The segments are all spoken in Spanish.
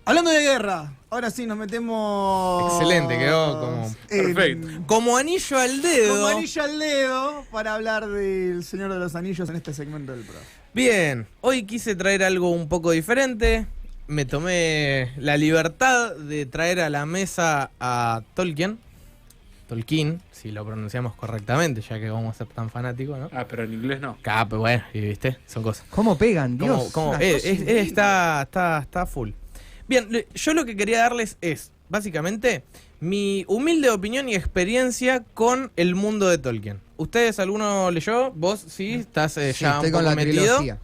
Hablando de guerra, ahora sí nos metemos... Excelente, quedó como Perfecto. como anillo al dedo. Como anillo al dedo para hablar del Señor de los Anillos en este segmento del programa. Bien, hoy quise traer algo un poco diferente. Me tomé la libertad de traer a la mesa a Tolkien, si lo pronunciamos correctamente, ya que vamos a ser tan fanáticos, ¿no? Ah, pero en inglés no. Pues bueno, y viste, son cosas. ¿Cómo pegan, Dios? Está full. Bien, yo lo que quería darles es, básicamente, mi humilde opinión y experiencia con el mundo de Tolkien. ¿Ustedes alguno leyó? ¿Vos sí? ¿Estás Sí, ya un estoy con poco la metido? trilogía.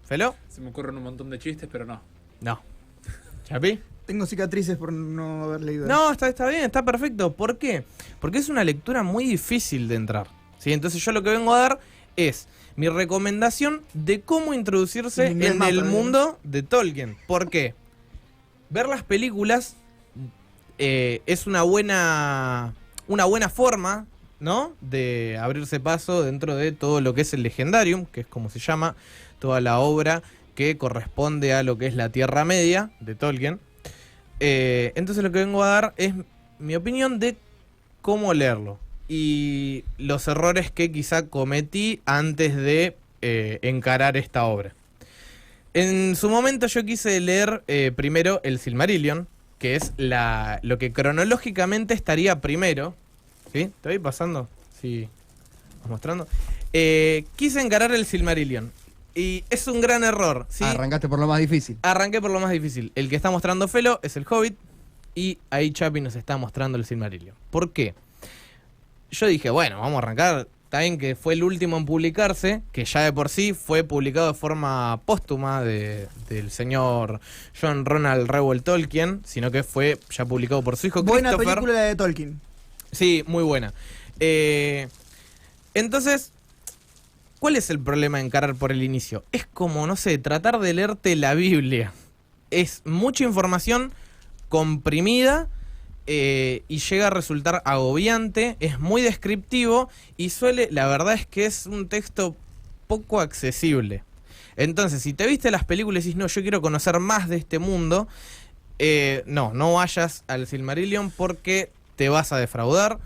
¿Felo? Se me ocurren un montón de chistes, pero no. No. ¿Chapi? Tengo cicatrices por no haber leído. No, está bien, está perfecto. ¿Por qué? Porque es una lectura muy difícil de entrar, ¿sí? Entonces yo lo que vengo a dar es mi recomendación de cómo introducirse en el mundo de Tolkien. ¿Por qué? Ver las películas es una buena forma, ¿no?, de abrirse paso dentro de todo lo que es el Legendarium, que es como se llama toda la obra que corresponde a lo que es la Tierra Media de Tolkien. Entonces lo que vengo a dar es mi opinión de cómo leerlo y los errores que quizá cometí antes de encarar esta obra. En su momento yo quise leer primero el Silmarillion, que es lo que cronológicamente estaría primero. ¿Sí? ¿Te voy pasando? Sí. ¿Vas mostrando? Quise encarar el Silmarillion. Y es un gran error, ¿sí? Arrancaste por lo más difícil. Arranqué por lo más difícil. El que está mostrando Felo es el Hobbit. Y ahí Chapi nos está mostrando el Silmarillion. ¿Por qué? Yo dije, bueno, vamos a arrancar. Está bien que fue el último en publicarse, que ya de por sí fue publicado de forma póstuma del señor John Ronald Reuel Tolkien, sino que fue ya publicado por su hijo Buena Christopher. película de Tolkien. Sí, muy buena. Entonces, ¿cuál es el problema de encarar por el inicio? Es como, no sé, tratar de leerte la Biblia. Es mucha información comprimida y llega a resultar agobiante, es muy descriptivo y la verdad es que es un texto poco accesible. Entonces, si te viste las películas y dices, no, yo quiero conocer más de este mundo, no vayas al Silmarillion porque te vas a defraudar,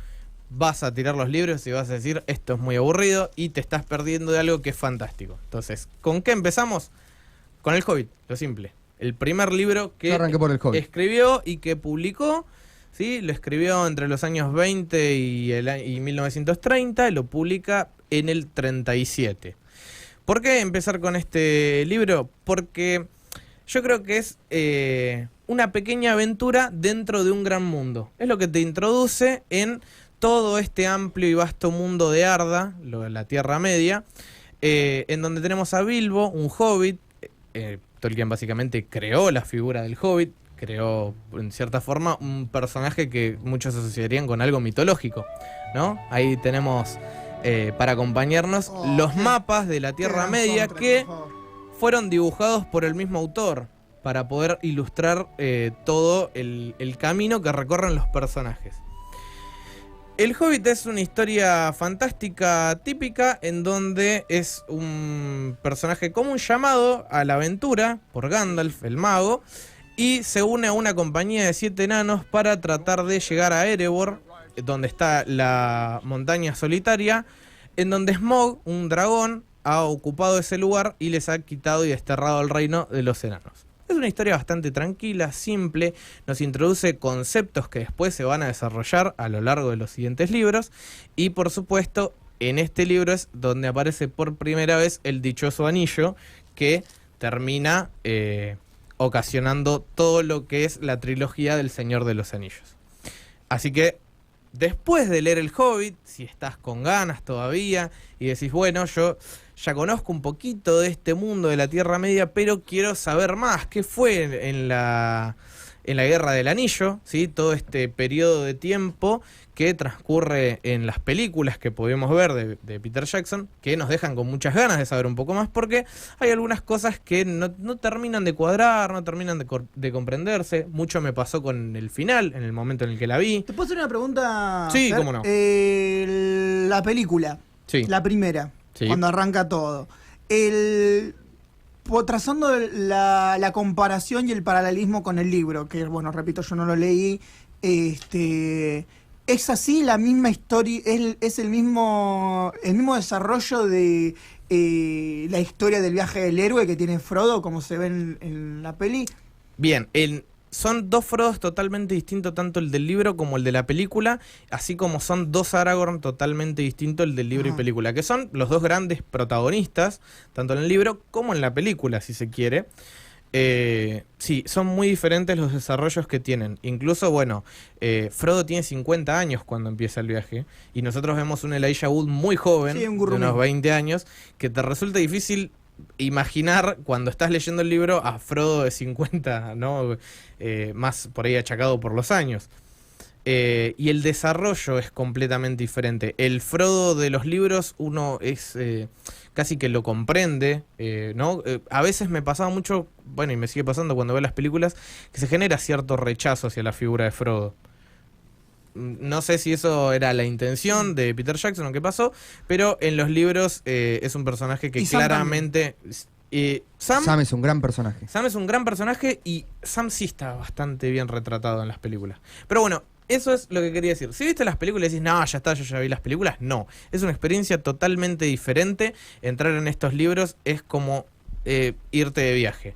vas a tirar los libros y vas a decir, esto es muy aburrido y te estás perdiendo de algo que es fantástico. Entonces, ¿con qué empezamos? Con el Hobbit, lo simple. El primer libro que escribió y que publicó, ¿sí? Lo escribió entre los años 20 y 1930 y lo publica en el 37. ¿Por qué empezar con este libro? Porque yo creo que es una pequeña aventura dentro de un gran mundo. Es lo que te introduce en todo este amplio y vasto mundo de Arda, la Tierra Media, en donde tenemos a Bilbo, un hobbit. Tolkien básicamente creó la figura del hobbit, creó en cierta forma un personaje que muchos asociarían con algo mitológico, ¿no? Ahí tenemos para acompañarnos los mapas de la Tierra Media que fueron dibujados por el mismo autor para poder ilustrar todo el camino que recorren los personajes. El Hobbit es una historia fantástica típica en donde es un personaje como un llamado a la aventura por Gandalf, el mago, y se une a una compañía de 7 enanos para tratar de llegar a Erebor, donde está la montaña solitaria, en donde Smaug, un dragón, ha ocupado ese lugar y les ha quitado y desterrado el reino de los enanos. Es una historia bastante tranquila, simple, nos introduce conceptos que después se van a desarrollar a lo largo de los siguientes libros y por supuesto en este libro es donde aparece por primera vez el dichoso anillo que termina ocasionando todo lo que es la trilogía del Señor de los Anillos. Así que después de leer El Hobbit, si estás con ganas todavía y decís, bueno, yo ya conozco un poquito de este mundo de la Tierra Media, pero quiero saber más, ¿qué fue en la Guerra del Anillo? ¿Sí? Todo este periodo de tiempo que transcurre en las películas que pudimos ver de Peter Jackson, que nos dejan con muchas ganas de saber un poco más, porque hay algunas cosas que no terminan de cuadrar, no terminan de comprenderse. Mucho me pasó con el final, en el momento en el que la vi. ¿Te puedo hacer una pregunta? Sí, Fer? cómo no. La película, Sí. la primera, Sí. cuando arranca todo. trazando la comparación y el paralelismo con el libro, que bueno, repito, yo no lo leí, es así la misma historia, es el mismo desarrollo de la historia del viaje del héroe que tiene Frodo, como se ve en la peli. Bien, son dos Frodos totalmente distintos, tanto el del libro como el de la película, así como son dos Aragorn totalmente distintos el del libro y película, que son los dos grandes protagonistas, tanto en el libro como en la película, si se quiere. Sí, son muy diferentes los desarrollos que tienen. Incluso, bueno, Frodo tiene 50 años cuando empieza el viaje, y nosotros vemos un Elijah Wood muy joven, Sí, de unos 20 años, que te resulta difícil imaginar cuando estás leyendo el libro a Frodo de 50, ¿no? Más por ahí achacado por los años. Y el desarrollo es completamente diferente. El Frodo de los libros uno es casi que lo comprende, ¿no? A veces me pasaba mucho, bueno, y me sigue pasando cuando veo las películas, que se genera cierto rechazo hacia la figura de Frodo. No sé si eso era la intención de Peter Jackson o qué pasó, pero en los libros es un personaje que Y Sam claramente... Sam es un gran personaje. Sam es un gran personaje y Sam sí está bastante bien retratado en las películas. Pero bueno, eso es lo que quería decir. Si viste las películas y decís, no, ya está, yo ya vi las películas, no. Es una experiencia totalmente diferente. Entrar en estos libros es como irte de viaje.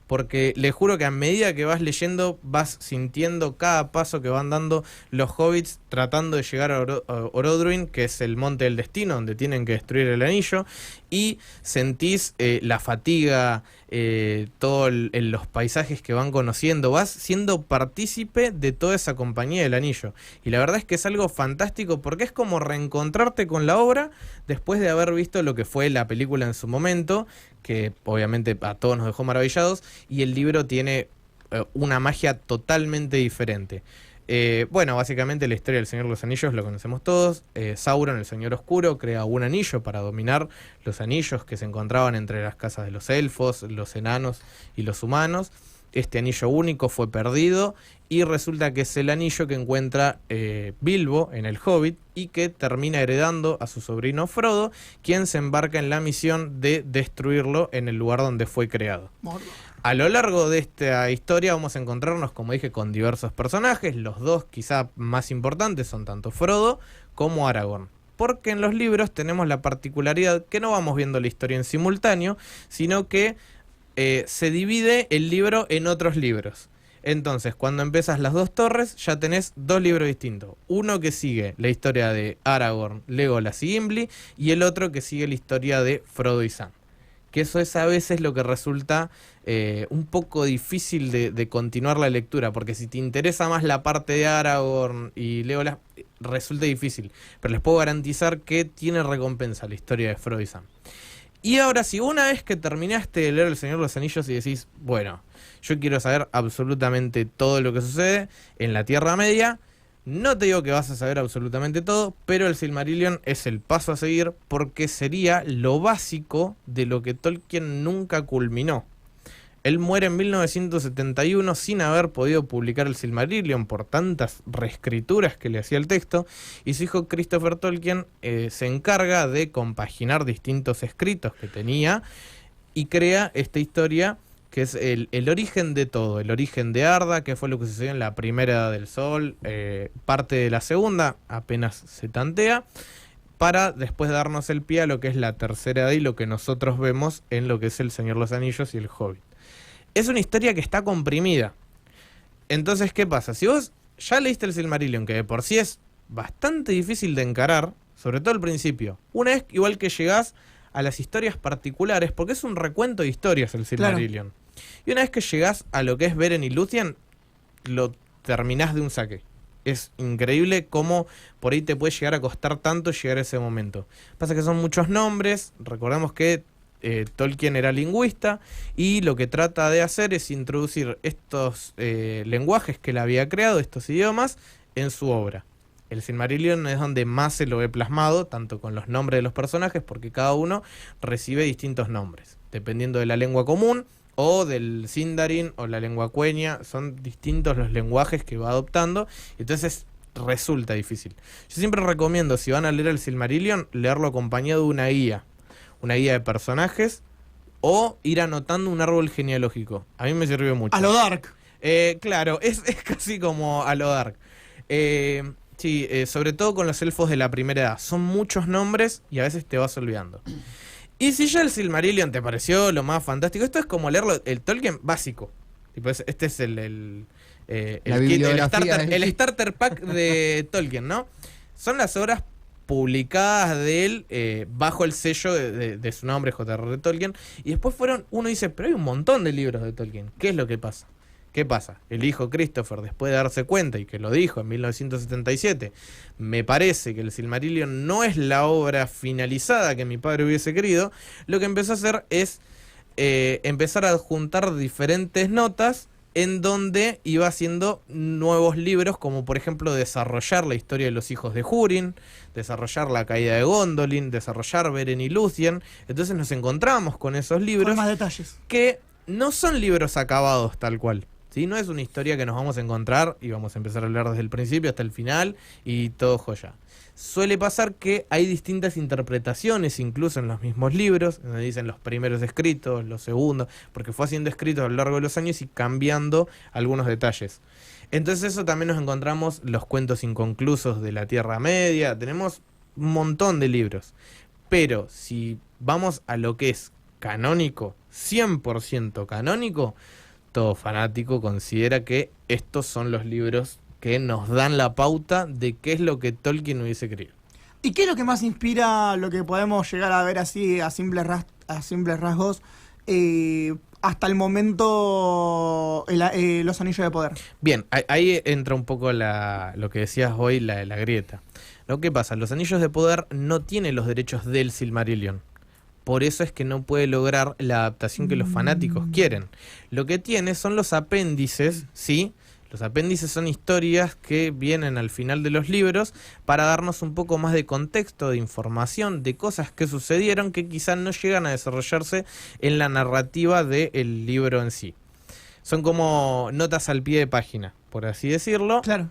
Porque les juro que a medida que vas leyendo, vas sintiendo cada paso que van dando los hobbits tratando de llegar a Orodruin, que es el monte del destino, donde tienen que destruir el anillo, y sentís la fatiga, todos los paisajes que van conociendo, vas siendo partícipe de toda esa compañía del anillo. Y la verdad es que es algo fantástico porque es como reencontrarte con la obra después de haber visto lo que fue la película en su momento, que obviamente a todos nos dejó maravillados, y el libro tiene una magia totalmente diferente. Bueno, básicamente la historia del Señor de los Anillos lo conocemos todos. Sauron, el Señor Oscuro, crea un anillo para dominar los anillos que se encontraban entre las casas de los elfos, los enanos y los humanos. Este anillo único fue perdido y resulta que es el anillo que encuentra Bilbo en el Hobbit y que termina heredando a su sobrino Frodo, quien se embarca en la misión de destruirlo en el lugar donde fue creado. A lo largo de esta historia vamos a encontrarnos, como dije, con diversos personajes. Los dos quizá más importantes son tanto Frodo como Aragorn. Porque en los libros tenemos la particularidad que no vamos viendo la historia en simultáneo, sino que se divide el libro en otros libros. Entonces, cuando empiezas las dos torres, ya tenés dos libros distintos. Uno que sigue la historia de Aragorn, Legolas y Gimli, y el otro que sigue la historia de Frodo y Sam. Que eso es a veces lo que resulta un poco difícil de continuar la lectura, porque si te interesa más la parte de Aragorn y Legolas, resulta difícil. Pero les puedo garantizar que tiene recompensa la historia de Frodo y Sam. Y ahora, si una vez que terminaste de leer El Señor de los Anillos y decís, bueno, yo quiero saber absolutamente todo lo que sucede en la Tierra Media, no te digo que vas a saber absolutamente todo, pero el Silmarillion es el paso a seguir porque sería lo básico de lo que Tolkien nunca culminó. Él muere en 1971 sin haber podido publicar el Silmarillion por tantas reescrituras que le hacía el texto, y su hijo Christopher Tolkien se encarga de compaginar distintos escritos que tenía y crea esta historia que es el origen de todo, el origen de Arda, que fue lo que sucedió en la primera Edad del Sol, parte de la segunda apenas se tantea, para después darnos el pie a lo que es la tercera edad y lo que nosotros vemos en lo que es El Señor de los Anillos y el Hobbit. Es una historia que está comprimida. Entonces, ¿qué pasa? Si vos ya leíste el Silmarillion, que de por sí es bastante difícil de encarar, sobre todo al principio, una vez igual que llegás a las historias particulares, porque es un recuento de historias el Silmarillion, y una vez que llegás a lo que es Beren y Lúthien, lo terminás de un saque. Es increíble cómo por ahí te puede llegar a costar tanto llegar a ese momento. Pasa que son muchos nombres, recordemos que Tolkien era lingüista y lo que trata de hacer es introducir estos lenguajes que él había creado, estos idiomas, en su obra. El Silmarillion es donde más se lo ve plasmado, tanto con los nombres de los personajes, porque cada uno recibe distintos nombres, dependiendo de la lengua común o del Sindarin o la lengua quenya. Son distintos los lenguajes que va adoptando, entonces resulta difícil. Yo siempre recomiendo, si van a leer el Silmarillion, leerlo acompañado de una guía de personajes, o ir anotando un árbol genealógico. A mí me sirvió mucho. A lo Dark. Claro, es casi como a lo Dark. Sí, sobre todo con los elfos de la primera edad. Son muchos nombres y a veces te vas olvidando. Y si ya el Silmarillion te pareció lo más fantástico, esto es como leerlo, el Tolkien básico. Tipo, este es el starter pack de Tolkien, ¿no? Son las obras publicadas de él bajo el sello de su nombre, J.R.R. Tolkien. Y después uno dice, pero hay un montón de libros de Tolkien. ¿Qué es lo que pasa? ¿Qué pasa? El hijo Christopher, después de darse cuenta, y que lo dijo en 1977, me parece que el Silmarillion no es la obra finalizada que mi padre hubiese querido, lo que empezó a hacer es empezar a adjuntar diferentes notas en donde iba haciendo nuevos libros, como por ejemplo desarrollar la historia de los hijos de Húrin, desarrollar la caída de Gondolin, desarrollar Beren y Lúthien. Entonces nos encontramos con esos libros Con más detalles. que no son libros acabados tal cual. ¿Sí? No es una historia que nos vamos a encontrar y vamos a empezar a hablar desde el principio hasta el final y todo joya. Suele pasar que hay distintas interpretaciones incluso en los mismos libros, donde dicen los primeros escritos, los segundos, porque fue haciendo escritos a lo largo de los años y cambiando algunos detalles. Entonces eso también nos encontramos los cuentos inconclusos de la Tierra Media, tenemos un montón de libros. Pero si vamos a lo que es canónico, 100% canónico, todo fanático considera que estos son los libros que nos dan la pauta de qué es lo que Tolkien hubiese querido. ¿Y qué es lo que más inspira lo que podemos llegar a ver así a simples rasgos hasta el momento los Anillos de Poder? Bien, ahí entra un poco lo que decías hoy, la grieta. Lo que pasa, los Anillos de Poder no tienen los derechos del Silmarillion. Por eso es que no puede lograr la adaptación que los fanáticos quieren. Lo que tiene son los apéndices, ¿sí? Los apéndices son historias que vienen al final de los libros para darnos un poco más de contexto, de información, de cosas que sucedieron que quizás no llegan a desarrollarse en la narrativa del libro en sí. Son como notas al pie de página, por así decirlo. Claro.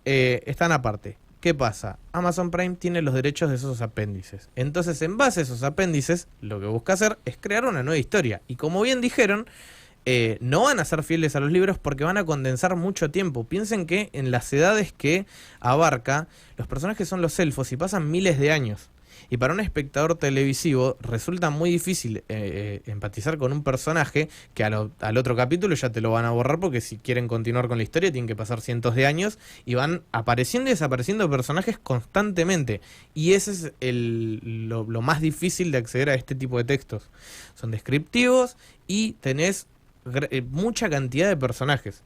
Están aparte. ¿Qué pasa? Amazon Prime tiene los derechos de esos apéndices. Entonces, en base a esos apéndices, lo que busca hacer es crear una nueva historia. Y como bien dijeron, no van a ser fieles a los libros porque van a condensar mucho tiempo. Piensen que en las edades que abarca, los personajes son los elfos y pasan miles de años. Y para un espectador televisivo resulta muy difícil empatizar con un personaje que al otro capítulo ya te lo van a borrar, porque si quieren continuar con la historia tienen que pasar cientos de años y van apareciendo y desapareciendo personajes constantemente. Y ese es lo más difícil de acceder a este tipo de textos. Son descriptivos y tenés mucha cantidad de personajes.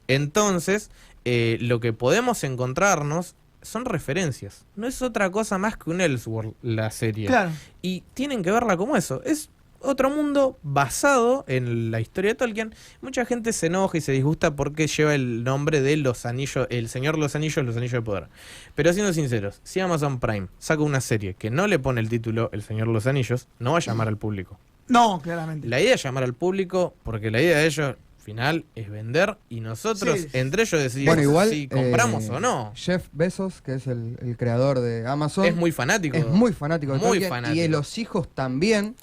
Entonces, lo que podemos encontrarnos son referencias. No es otra cosa más que un Elseworld la serie. Claro. Y tienen que verla como eso. Es otro mundo basado en la historia de Tolkien. Mucha gente se enoja y se disgusta porque lleva el nombre de los anillos, el Señor de los Anillos de Poder. Pero siendo sinceros, si Amazon Prime saca una serie que no le pone el título El Señor de los Anillos, no va a llamar al público. No, claramente. La idea es llamar al público porque la idea de ellos final es vender y nosotros Sí. entre ellos decidimos si compramos o no. Jeff Bezos, que es el creador de Amazon, Es muy fanático. es muy fanático de Muy Tolkien, fanático. y los hijos también.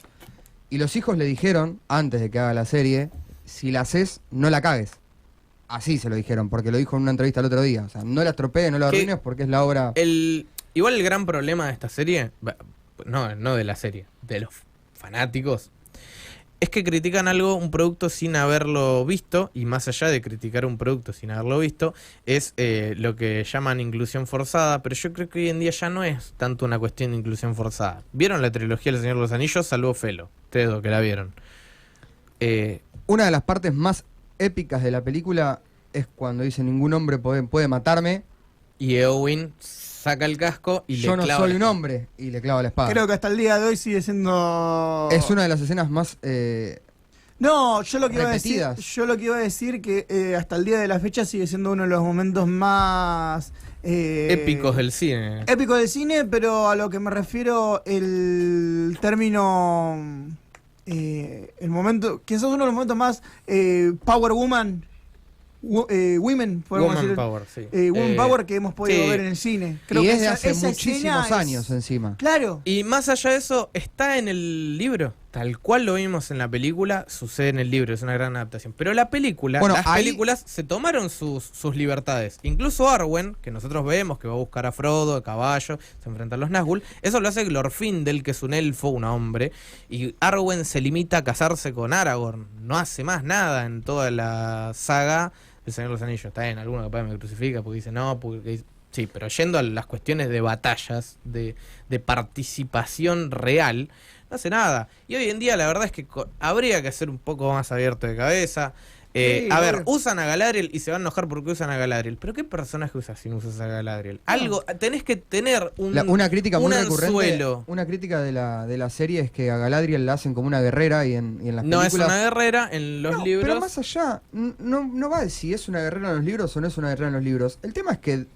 Y los hijos le dijeron, antes de que haga la serie, si la haces, no la cagues. Así se lo dijeron, porque lo dijo en una entrevista el otro día. O sea, no la estropees, no la arruines, porque es la obra... Igual el gran problema de esta serie, no de la serie, de los fanáticos, es que critican un producto sin haberlo visto, y más allá de criticar un producto sin haberlo visto, es lo que llaman inclusión forzada, pero yo creo que hoy en día ya no es tanto una cuestión de inclusión forzada. ¿Vieron la trilogía del Señor de los Anillos? Salvo Felo, ustedes dos que la vieron. Una de las partes más épicas de la película es cuando dice ningún hombre puede matarme. Y Eowyn saca el casco y Yo le no clava soy la un espada. hombre, y le clava la espada. Creo que hasta el día de hoy sigue siendo... Es una de las escenas más... No, yo lo que repetidas. iba a decir que hasta el día de la fecha sigue siendo uno de los momentos más Épicos del cine. Épico del cine, pero a lo que me refiero, el término, el momento, quizás uno de los momentos más Power Woman, Women, podemos Woman decir, Power, sí. Woman Power que hemos podido sí. ver en el cine. y es de esa hace escena muchísimos es- años encima. Claro. Y más allá de eso, está en el libro. tal cual lo vimos en la película, sucede en el libro, es una gran adaptación. Pero la película, Bueno, las películas se tomaron sus libertades. Incluso Arwen, que nosotros vemos que va a buscar a Frodo a caballo, se enfrenta a los Nazgûl, eso lo hace Glorfindel, que es un elfo, un hombre, y Arwen se limita a casarse con Aragorn, no hace más nada en toda la saga del Señor de los Anillos. Está bien, alguno capaz me crucifica porque dice no, porque... Sí, pero yendo a las cuestiones de batallas, de participación real, no hace nada. Y hoy en día la verdad es que habría que ser un poco más abierto de cabeza. Sí, a ver, obvio. usan a Galadriel y se van a enojar porque usan a Galadriel. ¿Pero qué personaje usas si no usas a Galadriel? Algo, tenés que tener Una crítica muy recurrente, anzuelo. una crítica de la serie es que a Galadriel la hacen como una guerrera y en las No es películas... una guerrera en los No, libros. pero más allá, no va de si es una guerrera en los libros o no es una guerrera en los libros. El tema es que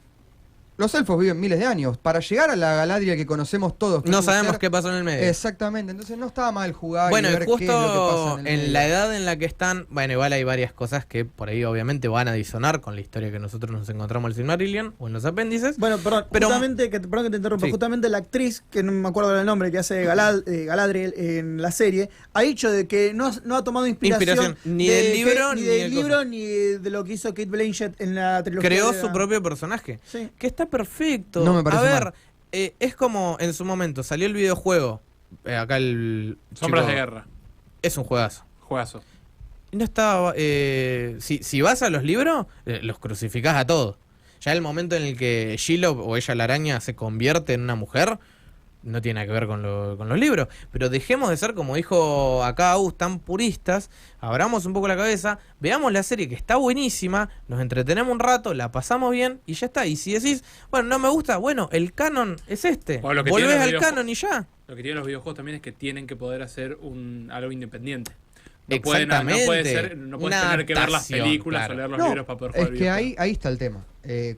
los elfos viven miles de años. Para llegar a la Galadriel que conocemos todos... que No es una sabemos mujer- qué pasó en el medio. Exactamente, entonces no estaba mal jugar Bueno, y y ver qué es lo que justo pasa en el en medio. la edad en la que están, bueno, igual hay varias cosas que por ahí obviamente van a disonar con la historia que nosotros nos encontramos en el Silmarillion o en los apéndices. Bueno, perdón, Pero- justamente, perdón que te interrumpa, Sí. justamente la actriz, que no me acuerdo del nombre, que hace Galadriel en la serie, ha dicho de que no ha tomado inspiración, Ni del libro, ni ni del del libro, coso. ni de lo que hizo Kate Blanchett en la trilogía. Creó de su la- propio personaje, Sí. que está perfecto. No me parece a ver, mal. es como en su momento salió el videojuego, acá el... Sombras chico- de guerra. Es un juegazo. Juegazo. Y no estaba... si vas a los libros, los crucificás a todos. Ya el momento en el que Shelob o ella la araña se convierte en una mujer, no tiene nada que ver con los libros. Pero dejemos de ser, como dijo acá Agus, tan puristas, abramos un poco la cabeza, veamos la serie que está buenísima, nos entretenemos un rato, la pasamos bien y ya está. Y si decís, bueno, no me gusta, bueno, el canon es este. O lo que Volvés tienen los al videojuegos. canon y ya. Lo que tienen los videojuegos también es que tienen que poder hacer algo independiente. No Exactamente. puedes Una tener que ver las adaptación, películas claro. o leer los No, libros para poder jugar es el que videojuego. ahí está el tema.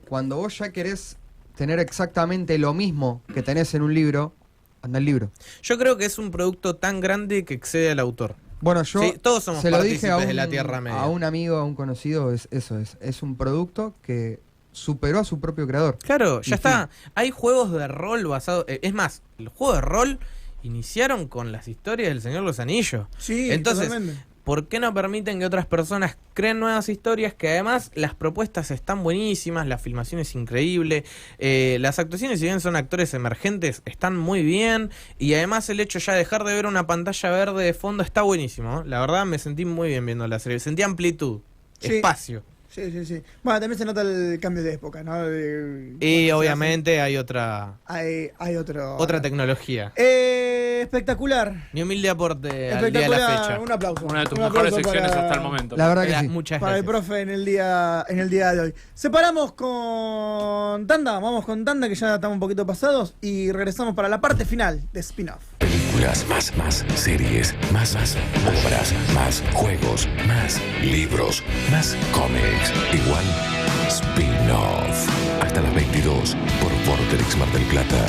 Cuando vos ya querés tener exactamente lo mismo que tenés en un libro, anda el libro. Yo creo que es un producto tan grande que excede al autor. Bueno, yo Sí, todos somos se lo dije partícipes de la Tierra Media. a un amigo, a un conocido, es un producto que superó a su propio creador. Claro, Y ya está. Hay juegos de rol basados... es más, los juegos de rol iniciaron con las historias del Señor de los Anillos. Sí, Entonces, totalmente. ¿por qué no permiten que otras personas creen nuevas historias que además las propuestas están buenísimas, la filmación es increíble, las actuaciones, si bien son actores emergentes, están muy bien y además el hecho ya de dejar de ver una pantalla verde de fondo está buenísimo, ¿eh? La verdad me sentí muy bien viendo la serie, sentí amplitud, Sí. espacio. Sí. Bueno, también se nota el cambio de época, ¿no? Y obviamente hay otra otra tecnología. Espectacular. Mi humilde aporte al día de la Espectacular. fecha. Un aplauso. Una de tus Un mejores aplauso secciones para- hasta el momento. La verdad que sí. Muchas Para el gracias. profe en el día de hoy. Separamos con tanda, vamos con tanda que ya estamos un poquito pasados y regresamos para la parte final de spin-off. Películas, más series, más obras, más juegos, más libros, más cómics. Igual spin-off. Hasta las 22 por Vorterix Mar del Plata.